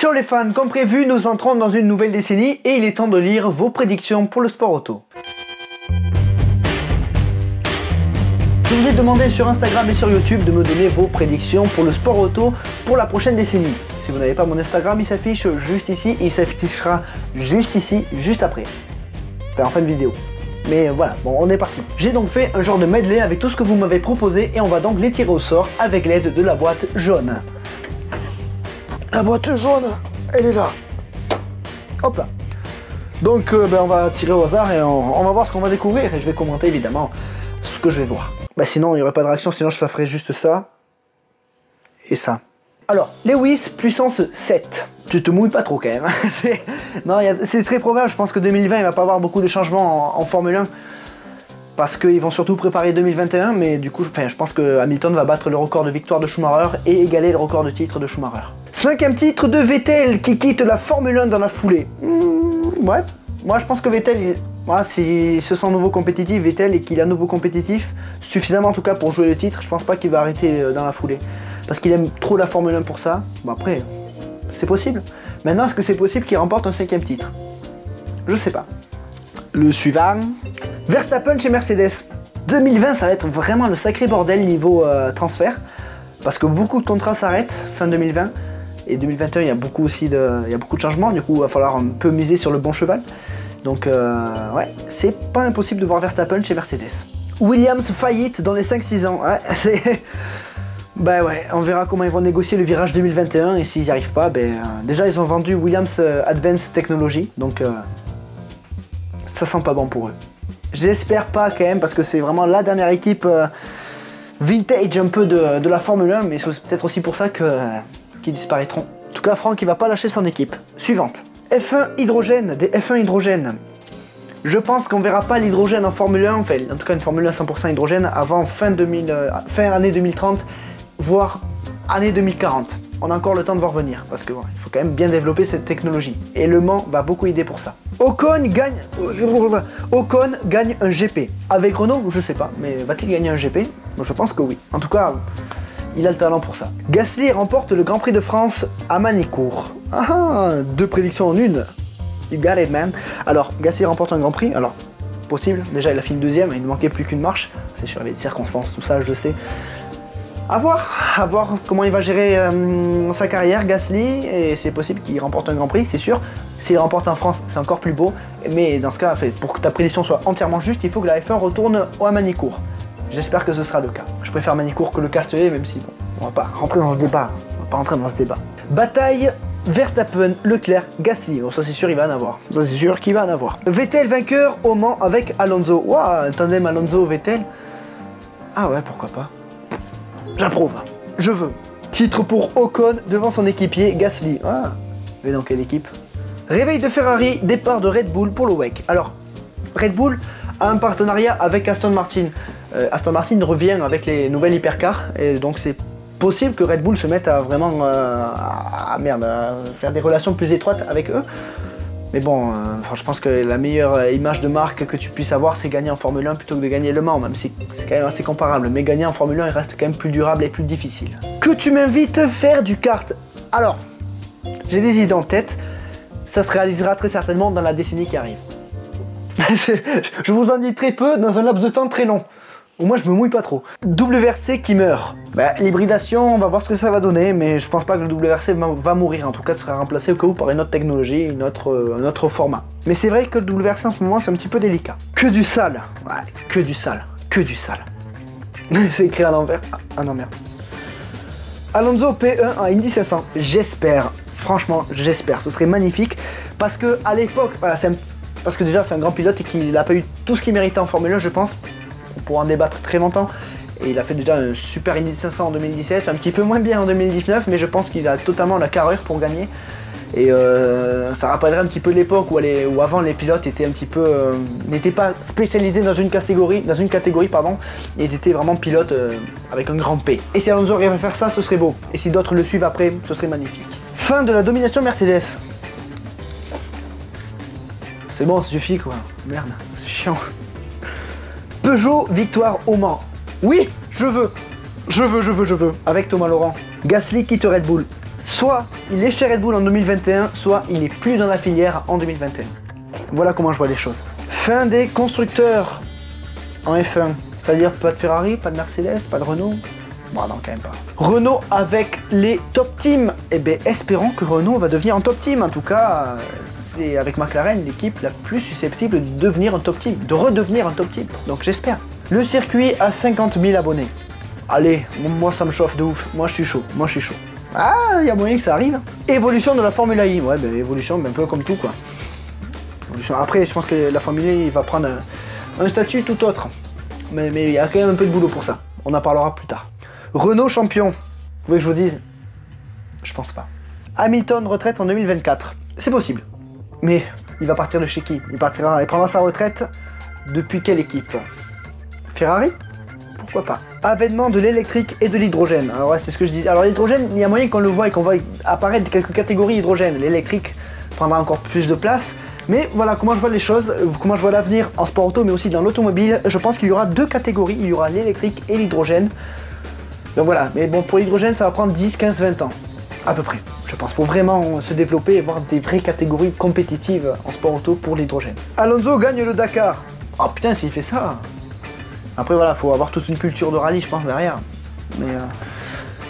Ciao les fans, comme prévu, nous entrons dans une nouvelle décennie et il est temps de lire vos prédictions pour le sport auto. Je vous ai demandé sur Instagram et sur YouTube de me donner vos prédictions pour le sport auto pour la prochaine décennie. Si vous n'avez pas mon Instagram, il s'affiche juste ici et il s'affichera juste ici, juste après. Enfin, en fin de vidéo. Mais voilà, bon, on est parti. J'ai donc fait un genre de medley avec tout ce que vous m'avez proposé et on va donc les tirer au sort avec l'aide de la boîte jaune. La boîte jaune, elle est là. Hop là. Donc on va tirer au hasard et on va voir ce qu'on va découvrir et je vais commenter évidemment ce que je vais voir. Bah sinon il n'y aurait pas de réaction, sinon je ferais juste ça et ça. Alors, Lewis puissance 7. Tu te mouilles pas trop quand même. Non, c'est très probable, je pense que 2020 il va pas avoir beaucoup de changements en Formule 1. Parce qu'ils vont surtout préparer 2021, mais du coup, je pense que Hamilton va battre le record de victoire de Schumacher et égaler le record de titre de Schumacher. 5e titre de Vettel qui quitte la Formule 1 dans la foulée. Ouais, moi je pense que Vettel, s'il se sent nouveau compétitif, Vettel, et qu'il est à nouveau compétitif, suffisamment en tout cas pour jouer le titre, je pense pas qu'il va arrêter dans la foulée. Parce qu'il aime trop la Formule 1 pour ça. Bon après, c'est possible. Maintenant, est-ce que c'est possible qu'il remporte un 5e titre? Je sais pas. Le suivant, Verstappen chez Mercedes. 2020, ça va être vraiment le sacré bordel niveau transfert. Parce que beaucoup de contrats s'arrêtent fin 2020. Et 2021, il y a beaucoup de changements. Du coup, il va falloir un peu miser sur le bon cheval. Donc, ouais, c'est pas impossible de voir Verstappen chez Mercedes. Williams faillite dans les 5-6 ans. Ouais, c'est... Bah ouais, on verra comment ils vont négocier le virage 2021. Et s'ils n'y arrivent pas, déjà, ils ont vendu Williams Advanced Technology. Donc... ça sent pas bon pour eux. J'espère pas quand même parce que c'est vraiment la dernière équipe vintage un peu de la Formule 1, mais c'est peut-être aussi pour ça qu'ils disparaîtront. En tout cas, Franck il va pas lâcher son équipe. Suivante. F1 hydrogène, des F1 hydrogène. Je pense qu'on verra pas l'hydrogène en Formule 1, enfin en tout cas une Formule 1 100% hydrogène avant fin année 2030, voire année 2040. On a encore le temps de voir venir, parce que bon, il faut quand même bien développer cette technologie. Et Le Mans va beaucoup aider pour ça. Ocon gagne un GP. Avec Renault, je sais pas, mais va-t-il gagner un GP? Je pense que oui. En tout cas, il a le talent pour ça. Gasly remporte le Grand Prix de France à Manicourt. Ah, 2 prédictions en une. You got it, man. Alors, Gasly remporte un Grand Prix. Alors, possible. Déjà, il a fini 2e, il ne manquait plus qu'une marche. C'est sûr, il y avait des circonstances, tout ça, je sais. À voir comment il va gérer sa carrière, Gasly, et c'est possible qu'il remporte un Grand Prix, c'est sûr. S'il remporte en France, c'est encore plus beau, mais dans ce cas, pour que ta prédiction soit entièrement juste, il faut que la F1 retourne à Manicourt. J'espère que ce sera le cas. Je préfère Manicourt que le Castellet, même si bon, on va pas rentrer dans ce débat. Bataille Verstappen, Leclerc, Gasly. Bon, ça c'est sûr, il va en avoir. Ça c'est sûr qu'il va en avoir. Vettel vainqueur au Mans avec Alonso. Waouh, un tandem Alonso-Vettel. Ah ouais, pourquoi pas. J'approuve, je veux. Titre pour Ocon devant son équipier Gasly. Ah, mais dans quelle équipe? Réveil de Ferrari, départ de Red Bull pour le WEC. Alors, Red Bull a un partenariat avec Aston Martin. Aston Martin revient avec les nouvelles hypercars et donc c'est possible que Red Bull se mette à vraiment à faire des relations plus étroites avec eux. Mais bon, je pense que la meilleure image de marque que tu puisses avoir, c'est gagner en Formule 1 plutôt que de gagner Le Mans, même si c'est quand même assez comparable. Mais gagner en Formule 1, il reste quand même plus durable et plus difficile. Que tu m'invites faire du kart. Alors, j'ai des idées en tête. Ça se réalisera très certainement dans la décennie qui arrive. Je vous en dis très peu dans un laps de temps très long. Au moins je me mouille pas trop. WRC qui meurt. L'hybridation, on va voir ce que ça va donner, mais je pense pas que le WRC va mourir. En tout cas, ça sera remplacé au cas où par une autre technologie, un autre format. Mais c'est vrai que le WRC en ce moment, c'est un petit peu délicat. Que du sale. Ouais, que du sale. Que du sale. C'est écrit à l'envers. Ah non, merde. Alonso P1 à Indy 500. J'espère. Franchement, j'espère. Ce serait magnifique. Parce que à l'époque, voilà, parce que déjà, c'est un grand pilote et qu'il n'a pas eu tout ce qu'il méritait en Formule 1, je pense. On pourra en débattre très longtemps. Et il a fait déjà un super Indy 500 en 2017, un petit peu moins bien en 2019, mais je pense qu'il a totalement la carrure pour gagner. Et ça rappellerait un petit peu l'époque où avant les pilotes étaient un petit peu n'étaient pas spécialisés dans une catégorie, et ils étaient vraiment pilotes avec un grand P. Et si Alonso arrive à faire ça, ce serait beau. Et si d'autres le suivent après, ce serait magnifique. Fin de la domination Mercedes. C'est bon, ça suffit quoi. Merde, c'est chiant. Peugeot, victoire au Mans. Oui, je veux. Avec Thomas Laurent. Gasly quitte Red Bull. Soit il est chez Red Bull en 2021, soit il n'est plus dans la filière en 2021. Voilà comment je vois les choses. Fin des constructeurs en F1. C'est-à-dire pas de Ferrari, pas de Mercedes, pas de Renault. Bon non, quand même pas. Renault avec les top teams. Eh bien, espérons que Renault va devenir un top team. En tout cas, c'est avec McLaren l'équipe la plus susceptible de devenir un top team, de redevenir un top team. Donc j'espère. Le circuit a 50 000 abonnés. Allez, moi ça me chauffe de ouf. Moi je suis chaud, Ah, il y a moyen que ça arrive. Évolution de la Formule I. Ouais, ben évolution, un peu comme tout quoi. Après, je pense que la Formule I va prendre un statut tout autre. Mais il y a quand même un peu de boulot pour ça. On en parlera plus tard. Renault champion. Vous voulez que je vous dise? Je pense pas. Hamilton retraite en 2024. C'est possible. Mais il va partir de chez qui? Il prendra sa retraite depuis quelle équipe? Ferrari? Pourquoi pas? Avènement de l'électrique et de l'hydrogène. Alors ouais, c'est ce que je dis. Alors l'hydrogène, il y a moyen qu'on le voit et qu'on voit apparaître quelques catégories hydrogène. L'électrique prendra encore plus de place. Mais voilà comment je vois les choses, comment je vois l'avenir en sport auto mais aussi dans l'automobile. Je pense qu'il y aura deux catégories, il y aura l'électrique et l'hydrogène. Donc voilà, mais bon pour l'hydrogène ça va prendre 10, 15, 20 ans. À peu près, je pense, pour vraiment se développer et avoir des vraies catégories compétitives en sport auto pour l'hydrogène. Alonso gagne le Dakar. Oh putain s'il fait ça. Après voilà, faut avoir toute une culture de rallye je pense derrière. Mais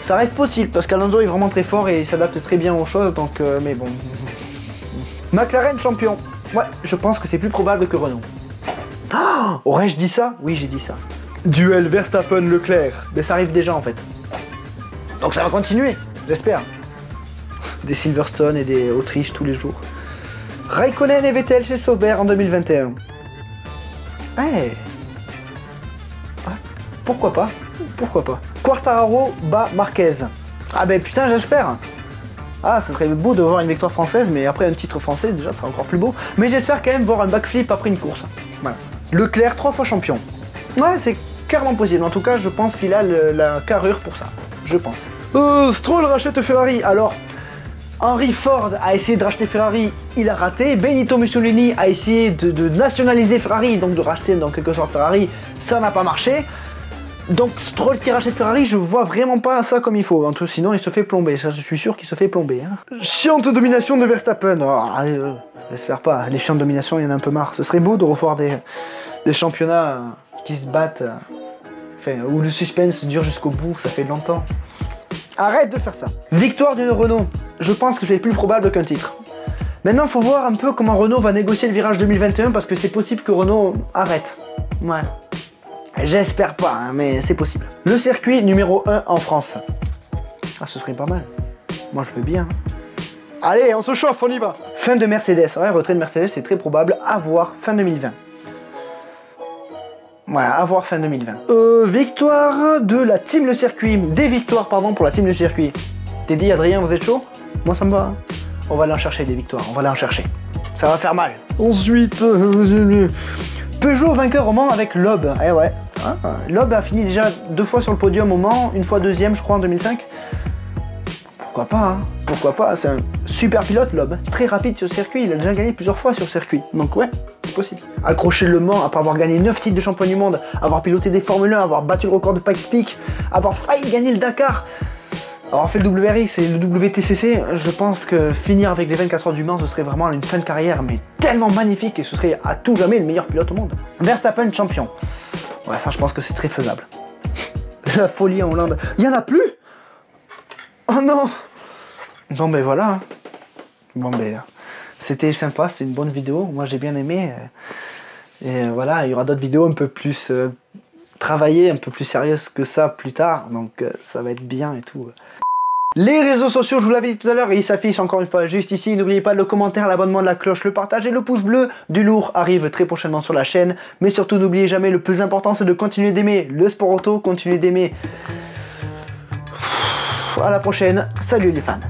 ça reste possible parce qu'Alonso est vraiment très fort et il s'adapte très bien aux choses donc mais bon. McLaren champion. Ouais, je pense que c'est plus probable que Renault. Oh, aurais-je dit ça? Oui, j'ai dit ça. Duel Verstappen-Leclerc. Mais ça arrive déjà en fait. Donc ça va continuer, j'espère. Des Silverstone et des Autriche tous les jours. Raikkonen et Vettel chez Sauber en 2021. Hey. Ah, pourquoi pas? Pourquoi pas? Quartararo bat Marquez. Ah ben putain, j'espère. Ah, ça serait beau de voir une victoire française, mais après un titre français, déjà, ça serait encore plus beau. Mais j'espère quand même voir un backflip après une course. Voilà. Leclerc, 3 fois champion. Ouais, c'est clairement possible. En tout cas, je pense qu'il a la carrure pour ça. Je pense. Stroll rachète Ferrari. Alors, Henry Ford a essayé de racheter Ferrari, il a raté. Benito Mussolini a essayé de nationaliser Ferrari, donc de racheter dans quelque sorte Ferrari. Ça n'a pas marché. Donc Stroll qui rachète Ferrari, je vois vraiment pas ça comme il faut. Sinon il se fait plomber, ça je suis sûr qu'il se fait plomber. Hein. Chiante domination de Verstappen. Oh, j'espère pas, les chiantes domination il y en a un peu marre. Ce serait beau de revoir des championnats qui se battent, où le suspense dure jusqu'au bout, ça fait longtemps. Arrête de faire ça. Victoire d'une Renault, je pense que c'est plus probable qu'un titre. Maintenant il faut voir un peu comment Renault va négocier le virage 2021 parce que c'est possible que Renault arrête. Ouais. J'espère pas, hein, mais c'est possible. Le circuit numéro 1 en France. Ah, ce serait pas mal. Moi, je veux bien. Allez, on se chauffe, on y va. Fin de Mercedes. Ouais, retrait de Mercedes, c'est très probable. À voir fin 2020. Voilà, à voir fin 2020. Victoire de la Team Le Circuit. Des victoires, pardon, pour la Team Le Circuit. T'es dit, Adrien, vous êtes chaud? Moi, ça me va. On va aller en chercher des victoires. On va aller en chercher. Ça va faire mal. Ensuite... Peugeot vainqueur au Mans avec Loeb. Eh ouais. Loeb a fini déjà 2 fois sur le podium au Mans, une fois deuxième je crois en 2005. Pourquoi pas, hein? Pourquoi pas, c'est un super pilote Loeb, très rapide sur le circuit, il a déjà gagné plusieurs fois sur le circuit, donc ouais, c'est possible. Accrocher le Mans après avoir gagné 9 titres de champion du monde, avoir piloté des Formule 1, avoir battu le record de Pikes Peak, avoir failli gagner le Dakar, avoir fait le WRX et le WTCC, je pense que finir avec les 24 heures du Mans ce serait vraiment une fin de carrière, mais tellement magnifique et ce serait à tout jamais le meilleur pilote au monde. Verstappen champion. Ouais, ça je pense que c'est très faisable. La folie en Hollande. Il y en a plus? Oh non! Bon ben voilà. Bon ben c'était sympa, c'est une bonne vidéo. Moi j'ai bien aimé. Et voilà, il y aura d'autres vidéos un peu plus travaillées, un peu plus sérieuses que ça plus tard. Donc ça va être bien et tout. Les réseaux sociaux, je vous l'avais dit tout à l'heure, et ils s'affichent encore une fois juste ici. N'oubliez pas le commentaire, l'abonnement, la cloche, le partage et le pouce bleu. Du lourd arrive très prochainement sur la chaîne. Mais surtout, n'oubliez jamais, le plus important, c'est de continuer d'aimer le sport auto, continuer d'aimer. À la prochaine. Salut les fans.